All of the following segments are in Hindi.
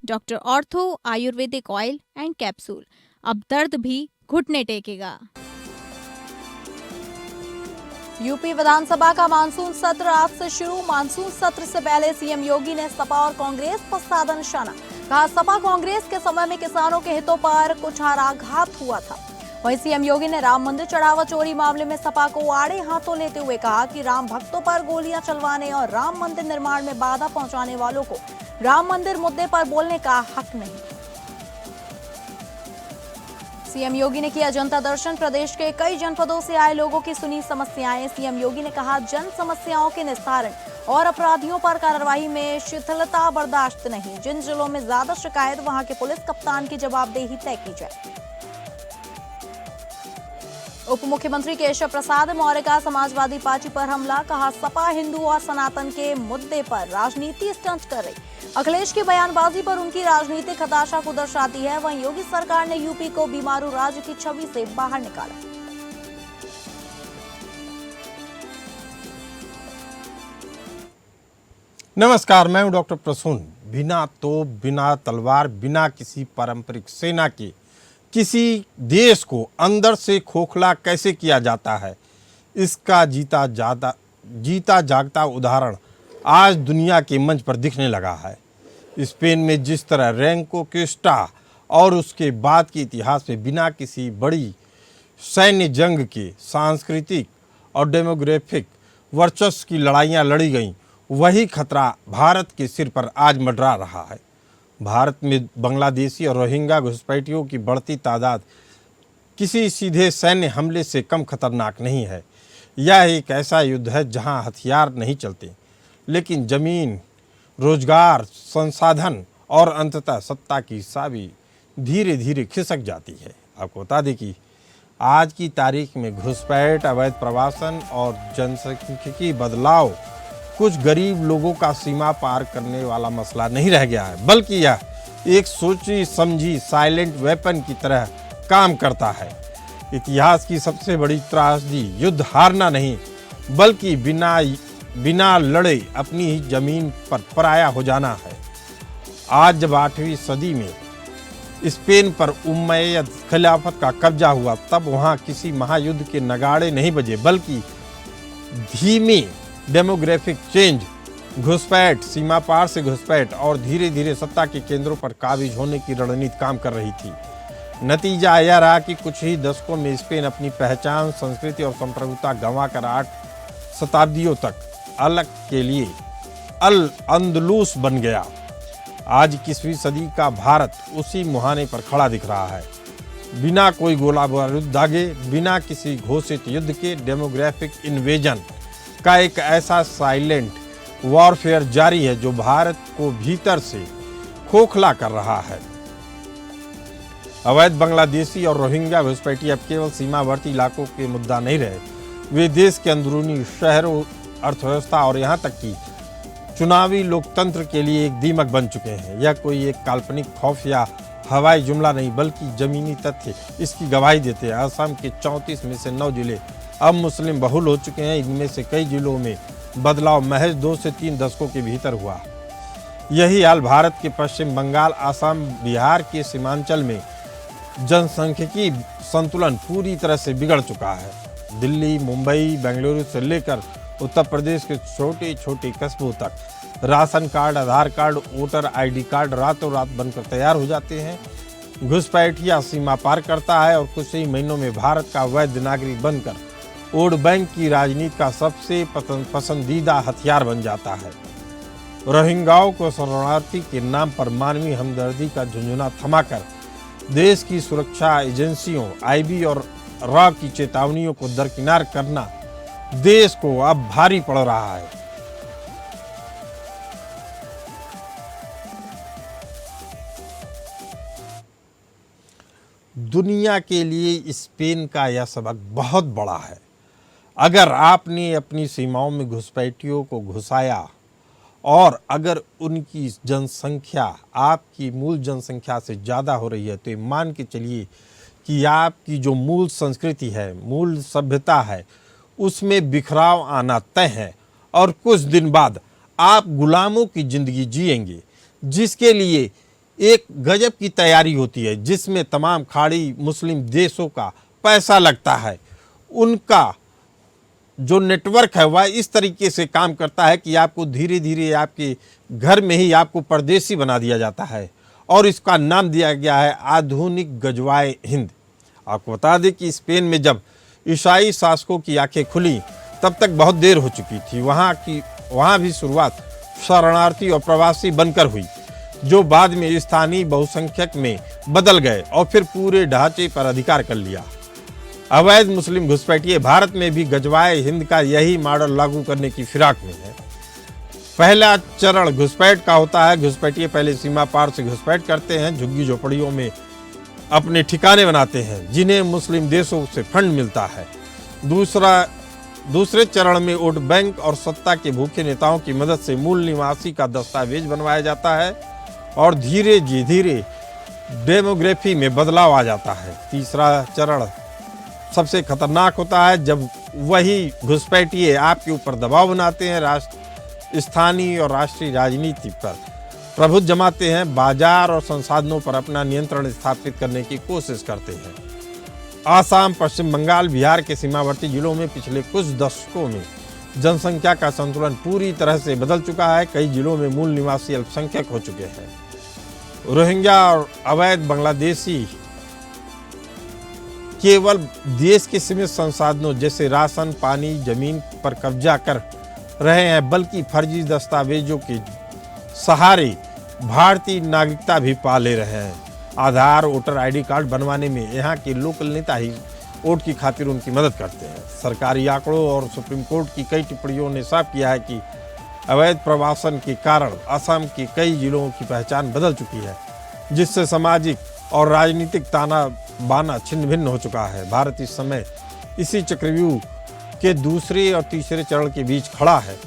Doctor ortho Ayurvedic oil and capsule, अब दर्द भी घुटने टेकेगा। यूपी विधानसभा का मानसून सत्र आज से शुरू। मानसून सत्र से पहले सीएम योगी ने सपा और कांग्रेस पर साधा निशाना। कहा, सपा कांग्रेस के समय में किसानों के हितों पर कुठाराघात हुआ था। वहीं सीएम योगी ने राम मंदिर चढ़ावा चोरी मामले में सपा को आड़े हाथों लेते हुए कहा कि राम भक्तों पर गोलियां चलवाने और राम मंदिर निर्माण में बाधा पहुंचाने वालों को राम मंदिर मुद्दे पर बोलने का हक नहीं। सीएम योगी ने किया जनता दर्शन। प्रदेश के कई जनपदों से आए लोगों की सुनी समस्याएं। सीएम योगी ने कहा, जन समस्याओं के निस्तारण और अपराधियों पर कार्रवाई में शिथिलता बर्दाश्त नहीं। जिन जिलों में ज्यादा शिकायत, वहां के पुलिस कप्तान की जवाबदेही तय की जाए। उप मुख्यमंत्री केशव प्रसाद मौर्य का समाजवादी पार्टी पर हमला। कहा, सपा हिंदू और सनातन के मुद्दे पर राजनीति स्टंट कर रही। अखिलेश की बयानबाजी पर उनकी राजनीतिक हताशा को दर्शाती है। वहीं योगी सरकार ने यूपी को बीमारू राज्य की छवि से बाहर निकाला। नमस्कार, मैं हूं डॉक्टर प्रसून। बिना तोप, बिना तलवार, बिना किसी पारंपरिक सेना के किसी देश को अंदर से खोखला कैसे किया जाता है, इसका जीता जागता उदाहरण आज दुनिया के मंच पर दिखने लगा है। स्पेन में जिस तरह रैंको क्विस्टा और उसके बाद के इतिहास में बिना किसी बड़ी सैन्य जंग के सांस्कृतिक और डेमोग्राफिक वर्चस्व की लड़ाइयाँ लड़ी गईं, वही खतरा भारत के सिर पर आज मंडरा रहा है। भारत में बांग्लादेशी और रोहिंग्या घुसपैठियों की बढ़ती तादाद किसी सीधे सैन्य हमले से कम खतरनाक नहीं है। यह एक ऐसा युद्ध है जहां हथियार नहीं चलते, लेकिन जमीन, रोजगार, संसाधन और अंततः सत्ता की चाबी धीरे धीरे खिसक जाती है। आपको बता दें कि आज की तारीख में घुसपैठ, अवैध प्रवासन और जनसांख्यिकी बदलाव कुछ गरीब लोगों का सीमा पार करने वाला मसला नहीं रह गया है, बल्कि यह एक सोची समझी साइलेंट वेपन की तरह काम करता है। इतिहास की सबसे बड़ी त्रासदी युद्ध हारना नहीं, बल्कि बिना लड़े अपनी ही जमीन पर पराया हो जाना है। आज जब 8वीं सदी में स्पेन पर उम्मयद खिलाफत का कब्जा हुआ, तब वहां किसी महायुद्ध के नगाड़े नहीं बजे, बल्कि धीमी डेमोग्राफिक चेंज, घुसपैठ, सीमा पार से घुसपैठ और धीरे धीरे सत्ता के केंद्रों पर काबिज होने की रणनीति काम कर रही थी। नतीजा यह रहा कि कुछ ही दशकों में स्पेन अपनी पहचान, संस्कृति और संप्रभुता गंवाकर 8 शताब्दियों तक अलग के लिए अल अंदलूस बन गया। आज 21वीं सदी का भारत उसी मुहाने पर खड़ा दिख रहा है। बिना कोई गोला बारूद दागे, बिना किसी घोषित युद्ध के डेमोग्राफिक इन्वेजन का एक ऐसा साइलेंट वॉरफेयर जारी है जो भारत को भीतर से खोखला कर रहा है। अवैध बांग्लादेशी और रोहिंग्या घुसपैठी अब केवल सीमावर्ती इलाकों के मुद्दा नहीं रहे, वे देश के अंदरूनी शहरों, अर्थव्यवस्था और यहाँ तक कि चुनावी लोकतंत्र के लिए एक दीमक बन चुके हैं। यह कोई एक काल्पनिक खौफ या हवाई जुमला नहीं, बल्कि जमीनी तथ्य इसकी गवाही देते हैं। असम के 34 में से 9 जिले अब मुस्लिम बहुल हो चुके हैं। इनमें से कई जिलों में बदलाव महज 2 से 3 दशकों के भीतर हुआ। यही हाल भारत के पश्चिम बंगाल, असम, बिहार के सीमांचल में जनसांख्यिकी संतुलन पूरी तरह से बिगड़ चुका है। दिल्ली, मुंबई, बेंगलुरु से लेकर उत्तर प्रदेश के छोटे छोटे कस्बों तक राशन कार्ड, आधार कार्ड, वोटर आईडी कार्ड रातों रात बनकर तैयार हो जाते हैं। घुसपैठिया सीमा पार करता है और कुछ ही महीनों में भारत का वैध नागरिक बनकर वोट बैंक की राजनीति का सबसे पसंदीदा हथियार बन जाता है। रोहिंग्याओं को शरणार्थी के नाम पर मानवीय हमदर्दी का झुंझुना थमाकर देश की सुरक्षा एजेंसियों, आईबी और रॉ की चेतावनियों को दरकिनार करना देश को अब भारी पड़ रहा है। दुनिया के लिए स्पेन का यह सबक बहुत बड़ा है। अगर आपने अपनी सीमाओं में घुसपैठियों को घुसाया और अगर उनकी जनसंख्या आपकी मूल जनसंख्या से ज़्यादा हो रही है, तो ये मान के चलिए कि आपकी जो मूल संस्कृति है, मूल सभ्यता है, उसमें बिखराव आना तय है और कुछ दिन बाद आप गुलामों की ज़िंदगी जिएंगे, जिसके लिए एक गजब की तैयारी होती है जिसमें तमाम खाड़ी मुस्लिम देशों का पैसा लगता है। उनका जो नेटवर्क है वह इस तरीके से काम करता है कि आपको धीरे धीरे आपके घर में ही आपको परदेसी बना दिया जाता है और इसका नाम दिया गया है आधुनिक गजवाए हिंद। आपको बता दें कि स्पेन में जब ईसाई शासकों की आंखें खुली तब तक बहुत देर हो चुकी थी। वहाँ भी शुरुआत शरणार्थी और प्रवासी बनकर हुई, जो बाद में स्थानीय बहुसंख्यक में बदल गए और फिर पूरे ढांचे पर अधिकार कर लिया। अवैध मुस्लिम घुसपैठिए भारत में भी गजवाए हिंद का यही मॉडल लागू करने की फिराक में है। पहला चरण घुसपैठ का होता है। घुसपैठिए पहले सीमा पार से घुसपैठ करते हैं, झुग्गी झोपड़ियों में अपने ठिकाने बनाते हैं जिन्हें मुस्लिम देशों से फंड मिलता है। दूसरे चरण में वोट बैंक और सत्ता के भूखे नेताओं की मदद से मूल निवासी का दस्तावेज बनवाया जाता है और धीरे धीरे डेमोग्राफी में बदलाव आ जाता है। तीसरा चरण सबसे खतरनाक होता है जब वही घुसपैठिए आपके ऊपर दबाव बनाते हैं, स्थानीय और राष्ट्रीय राजनीति पर प्रभुत्व जमाते हैं, बाजार और संसाधनों पर अपना नियंत्रण स्थापित करने की कोशिश करते हैं। आसाम, पश्चिम बंगाल, बिहार के सीमावर्ती जिलों में पिछले कुछ दशकों में जनसंख्या का संतुलन पूरी तरह से बदल चुका है। कई जिलों में मूल निवासी अल्पसंख्यक हो चुके हैं। रोहिंग्या और अवैध बांग्लादेशी केवल देश के सीमित संसाधनों जैसे राशन, पानी, जमीन पर कब्जा कर रहे हैं, बल्कि फर्जी दस्तावेजों के सहारे भारतीय नागरिकता भी पा ले रहे हैं। आधार, वोटर आईडी कार्ड बनवाने में यहाँ के लोकल नेता ही वोट की खातिर उनकी मदद करते हैं। सरकारी आंकड़ों और सुप्रीम कोर्ट की कई टिप्पणियों ने साफ किया है कि अवैध प्रवासन के कारण असम के कई जिलों की पहचान बदल चुकी है, जिससे सामाजिक और राजनीतिक ताना बाना छिन्न भिन्न हो चुका है। भारत इस समय इसी चक्रव्यूह के दूसरे और तीसरे चरण के बीच खड़ा है।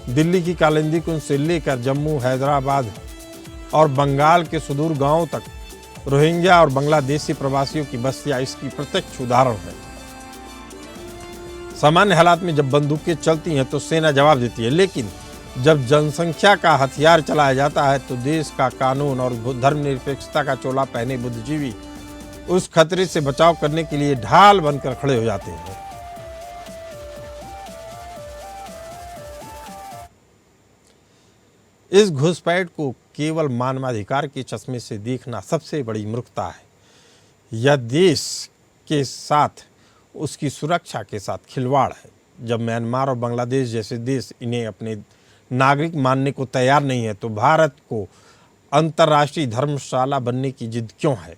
दिल्ली की कालिंदी कुंज से लेकर जम्मू, हैदराबाद और बंगाल के सुदूर गांवों तक रोहिंग्या और बांग्लादेशी प्रवासियों की बस्तियां इसकी प्रत्यक्ष उदाहरण है। सामान्य हालात में जब बंदूकें चलती हैं तो सेना जवाब देती है, लेकिन जब जनसंख्या का हथियार चलाया जाता है तो देश का कानून और धर्मनिरपेक्षता का चोला पहने बुद्धिजीवी उस खतरे से बचाव करने के लिए ढाल बनकर खड़े हो जाते हैं। इस घुसपैठ को केवल मानवाधिकार के चश्मे से देखना सबसे बड़ी मूर्खता है। यह देश के साथ, उसकी सुरक्षा के साथ खिलवाड़ है। जब म्यांमार और बांग्लादेश जैसे देश इन्हें अपने नागरिक मानने को तैयार नहीं है तो भारत को अंतर्राष्ट्रीय धर्मशाला बनने की जिद क्यों है?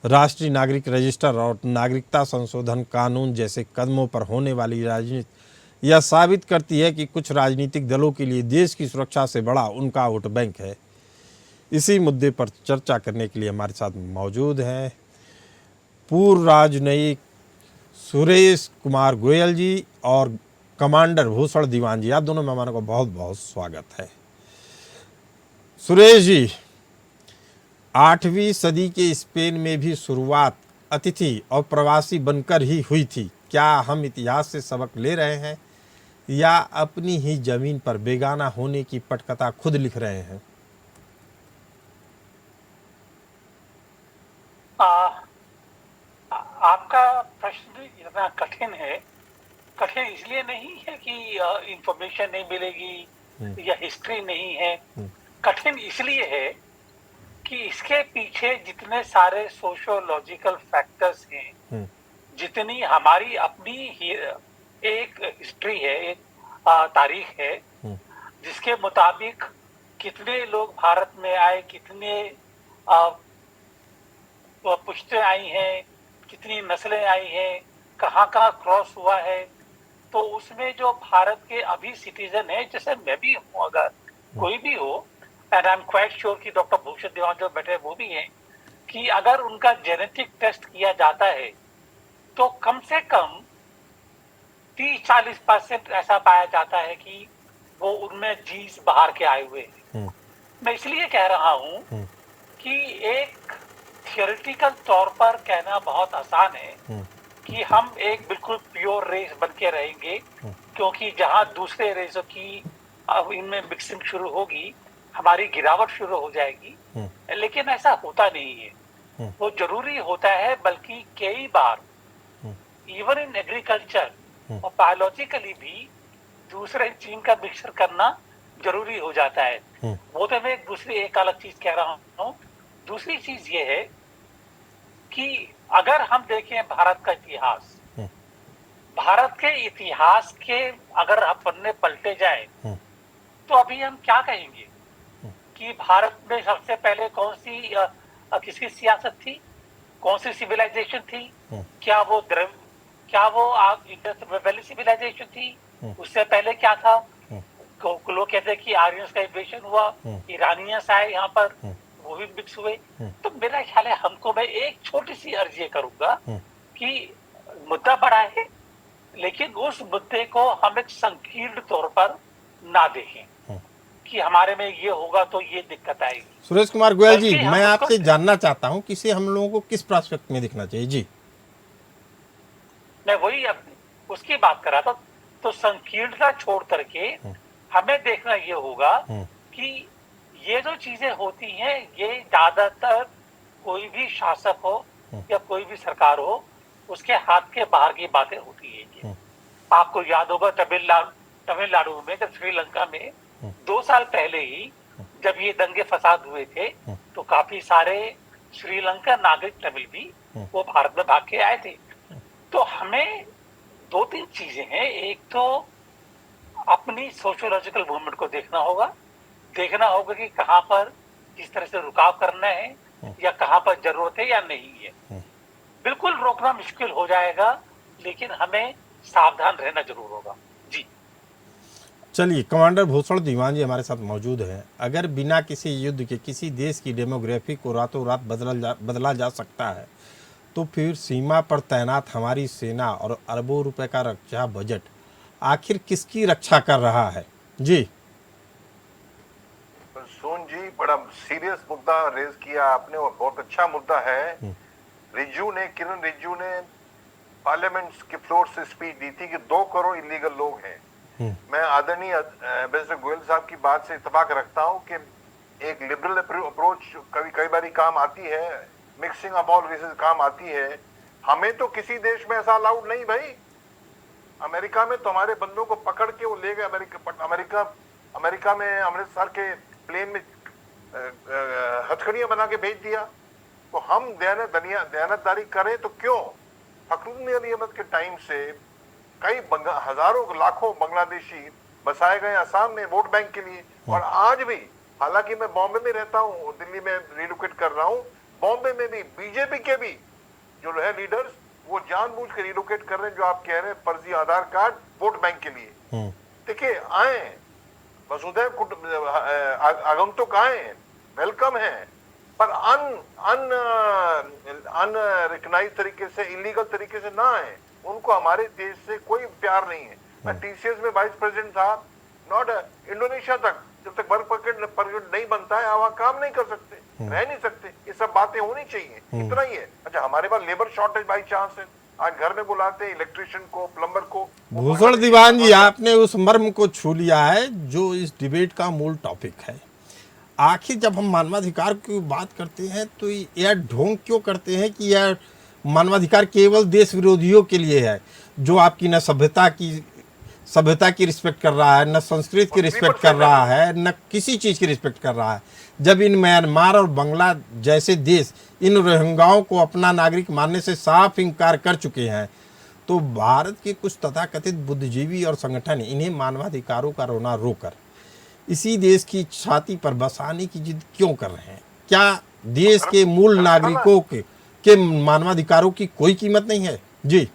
राष्ट्रीय नागरिक रजिस्टर और नागरिकता संशोधन कानून जैसे कदमों पर होने वाली राजनीति यह साबित करती है कि कुछ राजनीतिक दलों के लिए देश की सुरक्षा से बड़ा उनका वोट बैंक है। इसी मुद्दे पर चर्चा करने के लिए हमारे साथ मौजूद हैं पूर्व राजनयिक सुरेश कुमार गोयल जी और कमांडर भूषण दीवान जी। आप दोनों मेहमानों का बहुत बहुत स्वागत है। सुरेश जी, 8वीं सदी के स्पेन में भी शुरुआत अतिथि और प्रवासी बनकर ही हुई थी। क्या हम इतिहास से सबक ले रहे हैं या अपनी ही जमीन पर बेगाना होने की पटकथा खुद लिख रहे हैं? आपका प्रश्न इतना कठिन है। कठिन इसलिए नहीं है कि इंफॉर्मेशन नहीं मिलेगी या हिस्ट्री नहीं है। कठिन इसलिए है कि इसके पीछे जितने सारे सोशियोलॉजिकल फैक्टर्स हैं, जितनी हमारी अपनी एक हिस्ट्री है, एक तारीख है, जिसके मुताबिक कितने लोग भारत में आए, कितने पुश्तें आई हैं, कितनी नस्लें आई हैं, कहाँ कहाँ क्रॉस हुआ है, तो उसमें जो भारत के अभी सिटीजन है, जैसे मैं भी हूँ, अगर कोई भी हो, and I am quite sure कि डॉक्टर भूषण दीवान जो बैठे वो भी हैं, कि अगर उनका जेनेटिक टेस्ट किया जाता है तो कम से कम 30-40% ऐसा पाया जाता है कि वो उनमें जीन्स बाहर के आए हुए हैं। मैं इसलिए कह रहा हूँ कि एक थियोरेटिकल तौर पर कहना बहुत आसान है कि हम एक बिल्कुल प्योर रेस बन के रहेंगे, क्योंकि जहाँ दूसरे रेसों की अब इनमें मिक्सिंग शुरू होगी, हमारी गिरावट शुरू हो जाएगी। लेकिन ऐसा होता नहीं है। वो जरूरी होता है, बल्कि कई बार इवन इन एग्रीकल्चर और बायोलॉजिकली भी दूसरे जीन का मिक्सर करना जरूरी हो जाता है। वो तो मैं दूसरी एक अलग चीज कह रहा हूँ। दूसरी चीज ये है कि अगर हम देखें भारत का इतिहास, भारत के इतिहास के अगर हम पन्ने पलटे जाए तो अभी हम क्या कहेंगे कि भारत में सबसे पहले कौन सी किसकी सियासत थी, कौन सी सिविलाइजेशन थी? क्या वो इंडस वैली सिविलाइजेशन थी? उससे पहले क्या था? लोग कहते हैं कि आर्यंस का इन्वेशन हुआ, ईरानियंस आए यहाँ पर, वो भी मिक्स हुए। तो मेरा ख्याल है हमको, मैं एक छोटी सी अर्ज ये करूंगा कि मुद्दा बड़ा है, लेकिन उस मुद्दे को हम एक संकीर्ण तौर पर ना देखें कि हमारे में ये होगा तो ये दिक्कत आएगी। सुरेश कुमार गोयल जी, बल्कि हम मैं उसको- आपसे जानना चाहता हूं कि इसे हम लोगों को किस प्रोस्पेक्ट में देखना चाहिए? जी, मैं वही उसकी बात कर रहा था। तो संकीर्णता छोड़ करके हमें देखना ये होगा कि ये जो चीजें होती हैं, ये ज्यादातर कोई भी शासक हो या कोई भी सरकार हो, उसके हाथ के बाहर की बातें होती है। ये आपको याद होगा तमिलनाडु में, जब श्रीलंका में 2 साल पहले ही जब ये दंगे फसाद हुए थे, तो काफी सारे श्रीलंका नागरिक तमिल भी वो भारत में भाग के आए थे। तो हमें 2-3 चीजें हैं। एक तो अपनी सोशियोलॉजिकल मूवमेंट को देखना होगा कि कहाँ पर किस तरह से रुकाव करना है या कहाँ पर जरूरत है या नहीं है। बिल्कुल रोकना मुश्किल हो जाएगा, लेकिन हमें सावधान रहना जरूर होगा। जी चलिए, कमांडर भूषण दीवान जी हमारे साथ मौजूद हैं। अगर बिना किसी युद्ध के किसी देश की डेमोग्राफी को रातों रात बदला जा सकता है, तो फिर सीमा पर तैनात हमारी सेना और अरबों रुपए का रक्षा बजट आखिर किसकी रक्षा कर रहा है? जी सोन जी, बड़ा सीरियस मुद्दा रेज किया आपने और बहुत अच्छा मुद्दा है। किरण रिज्जू ने पार्लियामेंट के फ्लोर से स्पीच दी थी कि 2 करोड़ इलीगल लोग हैं। मैं आदरणीय एम्बेसडर गोयल साहब की बात से इत्तेफाक रखता हूं कि एक लिबरल अप्रोच कई बारी काम आती है, मिक्सिंग ऑफ ऑल रेसेस काम आती है। हमें तो किसी देश में ऐसा अलाउड नहीं भाई। अमेरिका में तो हमारे बंदों को पकड़ के वो ले गए अमेरिका में अमृतसर के प्लेन में हथकड़ियां बना के भेज दिया। तो हम दयानतदारी करें तो क्यों? फखरुद्दीन अली अहमद के टाइम से कई हजारों लाखों बांग्लादेशी बसाए गए असम में वोट बैंक के लिए। और आज भी, हालांकि मैं बॉम्बे में रहता हूँ, दिल्ली में रिलोकेट कर रहा हूँ, बॉम्बे में भी बीजेपी के भी जो है लीडर्स, वो जानबूझ के रिलोकेट कर रहे हैं, जो आप कह रहे हैं फर्जी आधार कार्ड वोट बैंक के लिए। देखिए, आए वसुधैव आगंतुक आए, वेलकम है, पर अनरिकग्नाइज्ड तरीके से, इलीगल तरीके से ना आए। उनको हमारे देश से कोई प्यार नहीं है। मैं टीसीएस में वाइस प्रेसिडेंट था, नॉट इंडोनेशिया तक, जब तक वर्क परमिट नहीं बनता है वहां काम नहीं कर सकते, रह नहीं सकते। ये सब बातें होनी चाहिए, इतना ही है। अच्छा, हमारे पास लेबर शॉर्टेज बाई चांस है, आज घर में बुलाते हैं इलेक्ट्रिशियन को, प्लम्बर को। भूषण दीवान जी, आपने उस मर्म को छू लिया है जो इस डिबेट का मूल टॉपिक है। आखिर जब हम मानवाधिकार की बात करते हैं तो यह ढोंग क्यों करते हैं कि यह मानवाधिकार केवल देश विरोधियों के लिए है, जो आपकी न सभ्यता की रिस्पेक्ट कर रहा है, न संस्कृति की रिस्पेक्ट कर रहा है, न किसी चीज़ की रिस्पेक्ट कर रहा है। जब इन म्यांमार और बंगला जैसे देश इन रोहिंग्याओं को अपना नागरिक मानने से साफ इनकार कर चुके हैं, तो भारत के कुछ तथाकथित बुद्धिजीवी और संगठन इन्हें मानवाधिकारों का रोना रोकर इसी देश की छाती पर बसाने की जिद क्यों कर रहे हैं? क्या देश के मूल नागरिकों के मानवाधिकारों की कोई कीमत नहीं है? जी,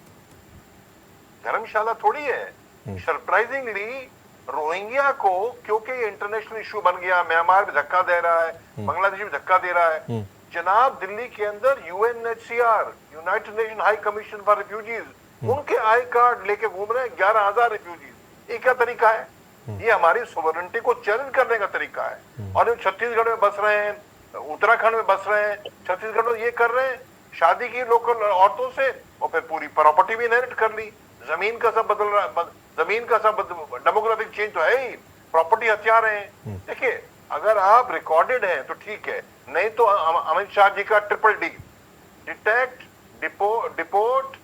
धर्मशाला थोड़ी है। सरप्राइजिंगली रोहिंग्या को, क्योंकि ये इंटरनेशनल इशू बन गया, म्यांमार भी धक्का दे रहा है, बांग्लादेश भी धक्का दे रहा है। जनाब, दिल्ली के अंदर UNHCR, United nation high commission for refugees, उनके आई कार्ड लेके घूम रहे हैं 11,000 रिफ्यूजीज। ये क्या तरीका है? ये हमारी सोवरेनिटी को चैलेंज करने का तरीका है। और जो छत्तीसगढ़ में बस रहे हैं, उत्तराखंड में बस रहे हैं, छत्तीसगढ़ में ये कर रहे हैं, शादी की लोकल औरतों से, और फिर पूरी प्रॉपर्टी भी इनहेरिट कर ली। जमीन का सब डेमोग्राफिक चेंज तो है ही, प्रॉपर्टी हथिया रहे हैं। देखिए, अगर आप रिकॉर्डेड हैं तो ठीक है, नहीं तो अमित शाह जी का triple D, detect, deport,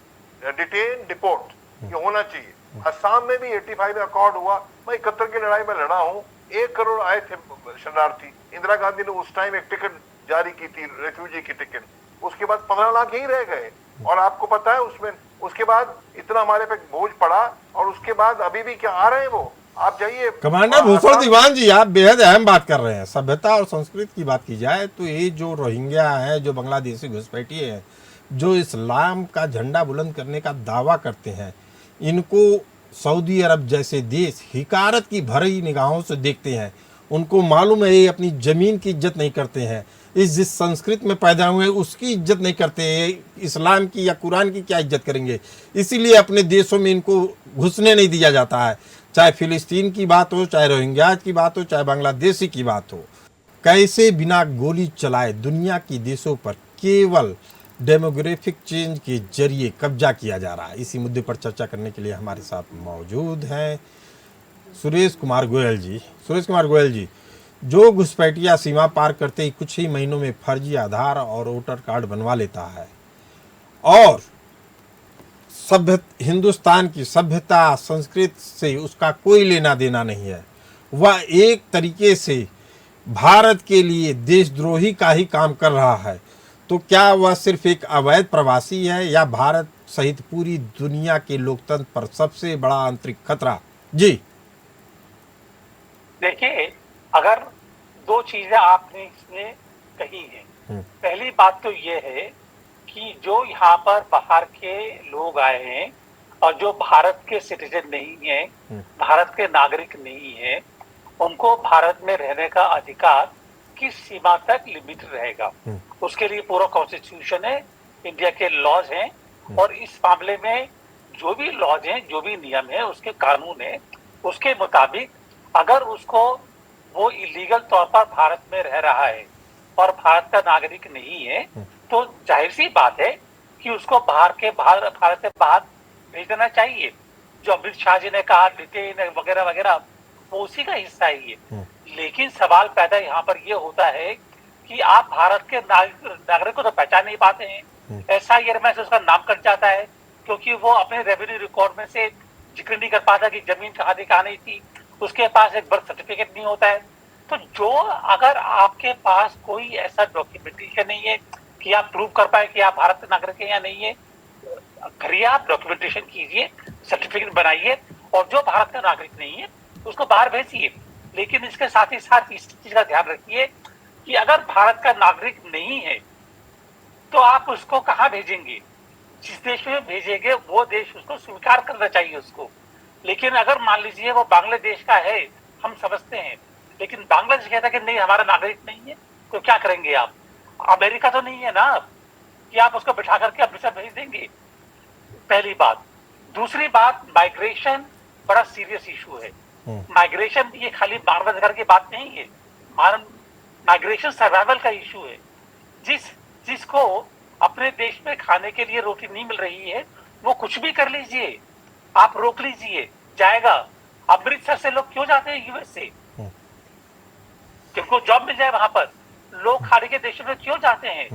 detain, deport, ये होना चाहिए। असम में भी 85 में अकॉर्ड हुआ, मैं 71 की लड़ाई में लड़ा हूं, 1 करोड़ आए थे शरणार्थी। इंदिरा गांधी ने उस टाइम एक टिकट जारी की थी, रेफ्यूजी की टिकट, उसके बाद 15 लाख यही रह गए। और आपको पता है उसमें उसके बाद इतना हमारे पे बोझ पड़ा, और उसके बाद अभी भी क्या आ रहे हैं वो, आप जाइए। कमांडर भूषण दीवान जी, आप बेहद अहम बात कर रहे हैं। सभ्यता और संस्कृति की बात की जाए तो ये जो रोहिंग्या है, जो बांग्लादेशी घुसपैठिए हैं, जो इस्लाम का झंडा बुलंद करने का दावा करते हैं, इनको सऊदी अरब जैसे देश हिकारत की भरी निगाहों से देखते हैं। उनको मालूम है ये अपनी जमीन की इज्जत नहीं करते हैं, इस जिस संस्कृति में पैदा हुए उसकी इज्जत नहीं करते हैं, इस्लाम की या कुरान की क्या इज्जत करेंगे। इसीलिए अपने देशों में इनको घुसने नहीं दिया जाता है, चाहे फिलिस्तीन की बात हो, चाहे रोहिंग्या की बात हो, चाहे बांग्लादेशी की बात हो। कैसे बिना गोली चलाए दुनिया की देशों पर केवल डेमोग्राफिक चेंज के जरिए कब्जा किया जा रहा है, इसी मुद्दे पर चर्चा करने के लिए हमारे साथ मौजूद हैं सुरेश कुमार गोयल जी। सुरेश कुमार गोयल जी, जो घुसपैठिया सीमा पार करते ही कुछ ही महीनों में फर्जी आधार और वोटर कार्ड बनवा लेता है और हिंदुस्तान की सभ्यता संस्कृति से उसका कोई लेना देना नहीं है, वह एक तरीके से भारत के लिए देशद्रोही का ही काम कर रहा है, तो क्या वह सिर्फ एक अवैध प्रवासी है या भारत सहित पूरी दुनिया के लोकतंत्र पर सबसे बड़ा आंतरिक खतरा? जी देखिए, अगर दो चीजें आपने इसमें कही हैं। पहली बात तो ये है कि जो यहाँ पर बाहर के लोग आए हैं और जो भारत के सिटीजन नहीं है, भारत के नागरिक नहीं है, उनको भारत में रहने का अधिकार किस सीमा तक लिमिटेड रहेगा, उसके लिए पूरा कॉन्स्टिट्यूशन है, इंडिया के लॉज हैं, और इस मामले में जो भी लॉज हैं, जो भी नियम है, उसके कानून है, उसके मुताबिक अगर उसको वो इलीगल तौर पर भारत में रह रहा है और भारत का नागरिक नहीं है, तो जाहिर सी बात है कि उसको भारत से बाहर भेज देना चाहिए। जो अमित शाह जी ने कहा डिटेन वगैरह वगैरह, वो उसी का हिस्सा ही है। लेकिन सवाल पैदा यहाँ पर ये होता है कि आप भारत के नागरिक को तो पहचान नहीं पाते हैं। SIR में से उसका नाम कट जाता है क्योंकि वो अपने रेवेन्यू रिकॉर्ड में से जिक्र नहीं कर पाता कि जमीन कहाँ नहीं थी, उसके पास एक बर्थ सर्टिफिकेट नहीं होता है। तो जो अगर आपके पास कोई ऐसा डॉक्यूमेंटेशन नहीं है कि आप प्रूव कर पाए कि आप भारत के नागरिक हैं या नहीं है, करिए, आप डॉक्यूमेंटेशन कीजिए, सर्टिफिकेट बनाइए, और जो भारत का नागरिक नहीं है उसको बाहर भेजिए। लेकिन इसके साथ ही साथ इस चीज का ध्यान रखिए कि अगर भारत का नागरिक नहीं है तो आप उसको कहाँ भेजेंगे? जिस देश में भेजेंगे वो देश उसको स्वीकार करना चाहिए उसको। लेकिन अगर मान लीजिए वो बांग्लादेश का है, हम समझते हैं, लेकिन बांग्लादेश कहता है कि नहीं हमारा नागरिक नहीं है, तो क्या करेंगे आप? अमेरिका तो नहीं है ना कि आप उसको बिठा करके अमृतसर भेज देंगे, पहली बात। दूसरी बात, माइग्रेशन बड़ा सीरियस इशू है। माइग्रेशन ये खाली मानव अधिकार की बात नहीं है, माइग्रेशन सर्वाइवल का इशू है। जिसको अपने देश में खाने के लिए रोटी नहीं मिल रही है, वो कुछ भी कर लीजिए, आप रोक लीजिए, जाएगा। अमृतसर से लोग क्यों जाते हैं US से? क्योंकि जॉब मिल जाए वहां पर। लोग खाड़ी के देशों में क्यों जाते हैं?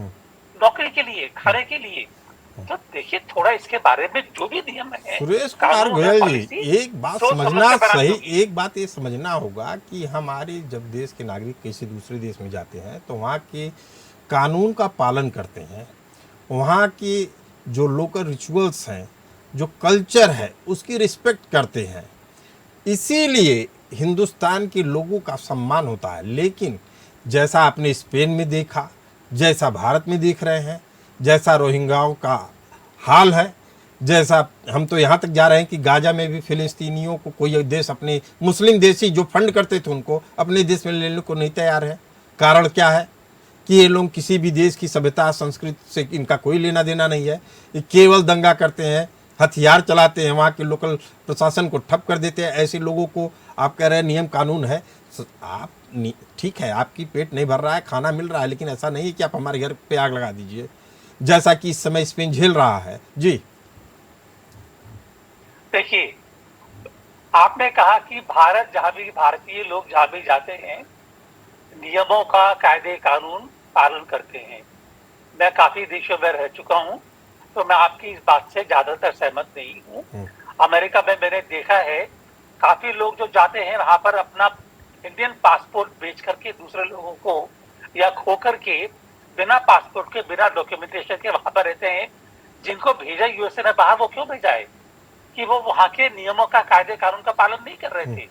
नौकरी के लिए, खाने के लिए। तो देखिए, थोड़ा इसके बारे में जो भी नियम है, सुरेश कुमार गोयल जी, एक बात समझना सही, एक बात ये समझना होगा कि हमारे जब देश के नागरिक किसी दूसरे देश में जाते हैं तो वहाँ के कानून का पालन करते हैं, वहाँ की जो लोकल रिचुअल्स हैं, जो कल्चर है, उसकी रिस्पेक्ट करते हैं, इसीलिए हिंदुस्तान के लोगों का सम्मान होता है। लेकिन जैसा आपने स्पेन में देखा, जैसा भारत में देख रहे हैं, जैसा रोहिंग्याओं का हाल है, जैसा हम तो यहाँ तक जा रहे हैं कि गाजा में भी फिलिस्तीनियों को कोई देश, अपने मुस्लिम देशी जो फंड करते थे उनको अपने देश में लेने को नहीं तैयार है। कारण क्या है कि ये लोग किसी भी देश की सभ्यता संस्कृति से इनका कोई लेना देना नहीं है, ये केवल दंगा करते हैं, हथियार चलाते हैं, वहाँ के लोकल प्रशासन को ठप कर देते हैं। ऐसे लोगों को आप कह रहे हैं नियम कानून है, आप ठीक है, आपकी पेट नहीं भर रहा है, खाना मिल रहा है, लेकिन ऐसा नहीं है कि आप हमारे घर पे आग लगा दीजिए, जैसा कि इस समय स्पेन झेल रहा है। जी देखिए, आपने कहा कि भारतीय लोग जहां भी जाते हैं नियमों का कायदे कानून पालन करते हैं। मैं काफी देशों में रह चुका हूं, तो मैं आपकी इस बात से ज्यादातर सहमत नहीं हूं। अमेरिका में मैंने देखा है काफी लोग जो जाते हैं वहां पर अपना इंडियन पासपोर्ट बेच करके दूसरे लोगों को या खो करके बिना पासपोर्ट के बिना डॉक्यूमेंटेशन के वहां पर रहते हैं। जिनको भेजा यूएसए ने बाहर, वो क्यों भेजा है? कि वो वहां के नियमों का कायदे कानून का पालन नहीं कर रहे थे।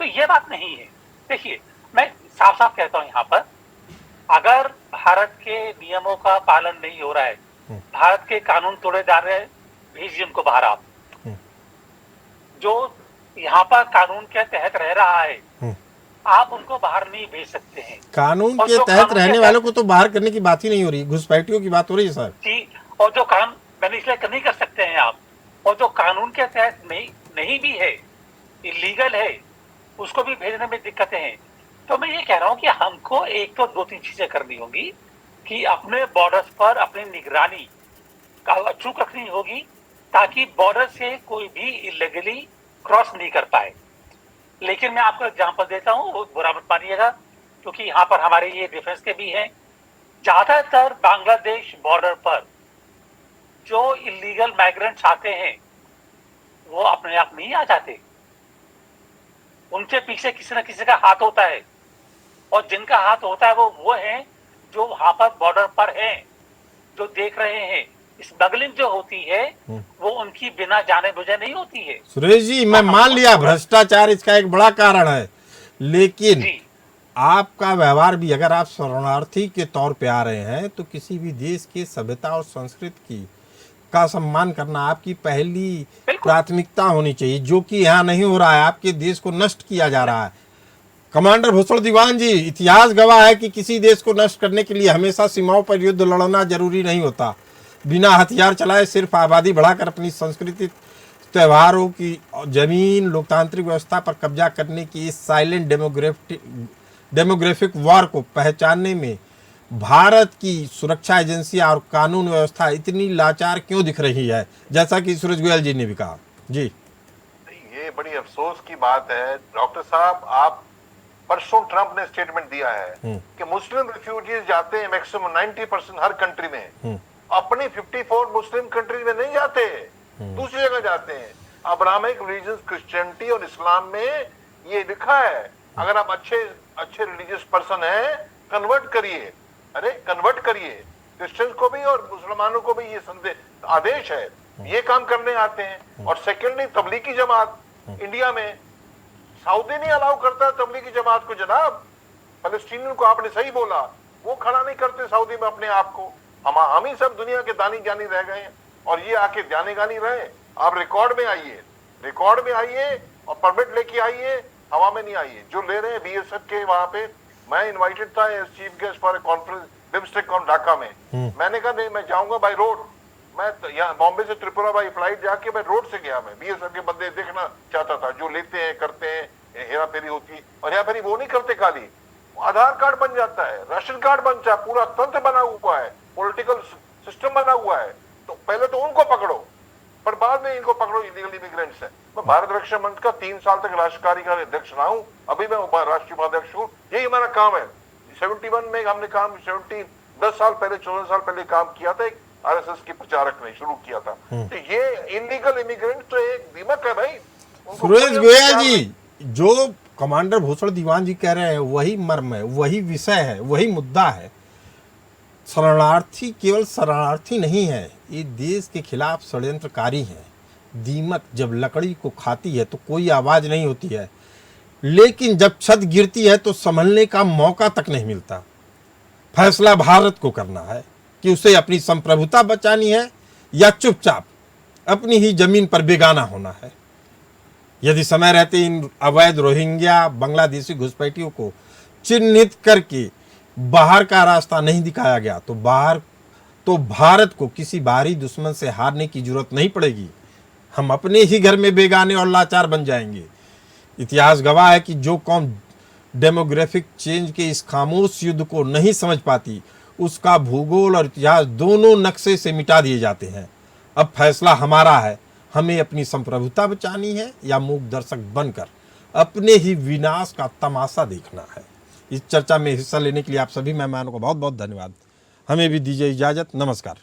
तो ये बात नहीं है। देखिए, मैं साफ साफ कहता हूं यहाँ पर, अगर भारत के नियमों का पालन नहीं हो रहा है, भारत के कानून तोड़े जा रहे हैं, भेजिए उनको बाहर। आप जो यहाँ पर कानून के तहत रह रहा है, आप उनको बाहर नहीं भेज सकते हैं। कानून और के जो तहत कानून रहने के वालों को तो बाहर करने की बात ही नहीं हो रही, घुसपैठियों की बात हो रही है सर जी। और जो काम मैंने इसलिए नहीं कर सकते हैं आप, और जो कानून के तहत नहीं भी है, इलीगल है, उसको भी भेजने में दिक्कतें हैं। तो मैं ये कह रहा हूँ कि हमको एक तो 2-3 चीजें करनी होगी कि अपने बॉर्डर्स पर अपनी निगरानी का अचूक रखनी होगी, ताकि बॉर्डर से कोई भी इलीगली क्रॉस नहीं कर पाए। लेकिन मैं आपको एग्जांपल देता हूँ, वो बुरा मत मानिएगा, क्योंकि यहाँ पर हमारे ये डिफेंस के भी हैं। ज्यादातर बांग्लादेश बॉर्डर पर जो इलीगल माइग्रेंट्स आते हैं, वो अपने आप नहीं आ जाते। उनके पीछे किसी न किसी का हाथ होता है, और जिनका हाथ होता है वो हैं जो वहां पर बॉर्डर पर हैं, जो देख रहे हैं। स्मगलिंग जो होती है वो उनकी बिना जाने बुझे नहीं होती है। सुरेश जी, मैं मान लिया भ्रष्टाचार इसका एक बड़ा कारण है, लेकिन जी, आपका व्यवहार भी, अगर आप शरणार्थी के तौर पे आ रहे हैं तो किसी भी देश की सभ्यता और संस्कृति का सम्मान करना आपकी पहली बिल्कुल। प्राथमिकता होनी चाहिए, जो कि यहाँ नहीं हो रहा है। आपके देश को नष्ट किया जा रहा है। कमांडर भूषण दीवान जी, इतिहास गवाह है कि किसी देश को नष्ट करने के लिए हमेशा सीमाओं पर युद्ध लड़ना जरूरी नहीं होता। बिना हथियार चलाए सिर्फ आबादी बढ़ाकर अपनी संस्कृति, त्योहारों की जमीन, लोकतांत्रिक व्यवस्था पर कब्जा करने की इस साइलेंट डेमोग्राफिक वॉर को पहचानने में भारत की सुरक्षा एजेंसियां और कानून व्यवस्था इतनी लाचार क्यों दिख रही है, जैसा कि सूरज गोयल जी ने भी कहा? जी, ये बड़ी अफसोस की बात है डॉक्टर साहब। आप परसों ट्रंप ने स्टेटमेंट दिया है कि मुस्लिम रिफ्यूजीज जाते हैं मैक्सिमम 90% हर कंट्री में, अपनी 54 मुस्लिम कंट्री में नहीं जाते, दूसरी जगह जाते हैं। अब्राहमिक रिलीजन क्रिश्चियनिटी और इस्लाम में ये लिखा है, अगर आप अच्छे रिलीजियस पर्सन हैं, कन्वर्ट करिए। अरे कन्वर्ट करिए, क्रिश्चियंस को भी और मुसलमानों को भी ये संदेश आदेश है, ये काम करने आते हैं। और सेकेंडली तबलीगी जमात इंडिया में, सऊदी नहीं अलाउ करता तबलीगी जमात को जनाब। फलस्तीनियों को आपने सही बोला, वो खड़ा नहीं करते सऊदी में अपने आप को। हम ही सब दुनिया के दानी जानी रह गए हैं, और ये आके जाने गानी रहे। आप रिकॉर्ड में आइए और परमिट लेके आइए, हवा में नहीं आइए। जो ले रहे हैं बीएसएफ के वहां पे, मैं इनवाइटेड था as chief guest for a conference BIMSTEC on Dhaka में। मैंने कहा नहीं, मैं जाऊंगा बाय रोड। मैं यहाँ बॉम्बे से त्रिपुरा बाई फ्लाइट जाके मैं रोड से गया। मैं बीएसएफ के बंदे देखना चाहता था, जो लेते हैं, करते हैं, हेरा फेरी होती है। और यहाँ फेरी वो नहीं करते, खाली आधार कार्ड बन जाता है, राशन कार्ड बन जाता है, पूरा तंत्र बना हुआ है, पॉलिटिकल सिस्टम बना हुआ है। तो पहले तो उनको पकड़ो, पर बाद में इनको पकड़ो, इलीगल इमिग्रेंट्स है। मैं भारत रक्षा मंच का 3 साल तक राष्ट्रकारी का अध्यक्ष रहा हूँ, अभी मैं राष्ट्रीय उपाध्यक्ष हूँ। यही हमारा काम है। 71 में हमने काम 10 साल पहले 14 साल पहले काम किया था, एक आरएसएस के प्रचारक ने शुरू किया था। तो ये इलीगल इमिग्रेंट तो एक दीमक है भाई। सुरेश गोयल जी, जो कमांडर भूषण दीवान जी कह रहे हैं वही मर्म है, वही विषय है, वही मुद्दा है। शरणार्थी केवल शरणार्थी नहीं है, ये देश के खिलाफ षड्यंत्रकारी हैं। दीमक जब लकड़ी को खाती है तो कोई आवाज नहीं होती है, लेकिन जब छत गिरती है तो संभलने का मौका तक नहीं मिलता। फैसला भारत को करना है कि उसे अपनी संप्रभुता बचानी है या चुपचाप अपनी ही जमीन पर बेगाना होना है। यदि समय रहते इन अवैध रोहिंग्या बांग्लादेशी घुसपैठियों को चिन्हित करके बाहर का रास्ता नहीं दिखाया गया तो भारत को किसी बाहरी दुश्मन से हारने की जरूरत नहीं पड़ेगी। हम अपने ही घर में बेगाने और लाचार बन जाएंगे। इतिहास गवाह है कि जो कौम डेमोग्राफिक चेंज के इस खामोश युद्ध को नहीं समझ पाती, उसका भूगोल और इतिहास दोनों नक्शे से मिटा दिए जाते हैं। अब फैसला हमारा है, हमें अपनी संप्रभुता बचानी है या मूक दर्शक बनकर अपने ही विनाश का तमाशा देखना है। इस चर्चा में हिस्सा लेने के लिए आप सभी मेहमानों को बहुत बहुत धन्यवाद। हमें भी दीजिए इजाज़त। नमस्कार।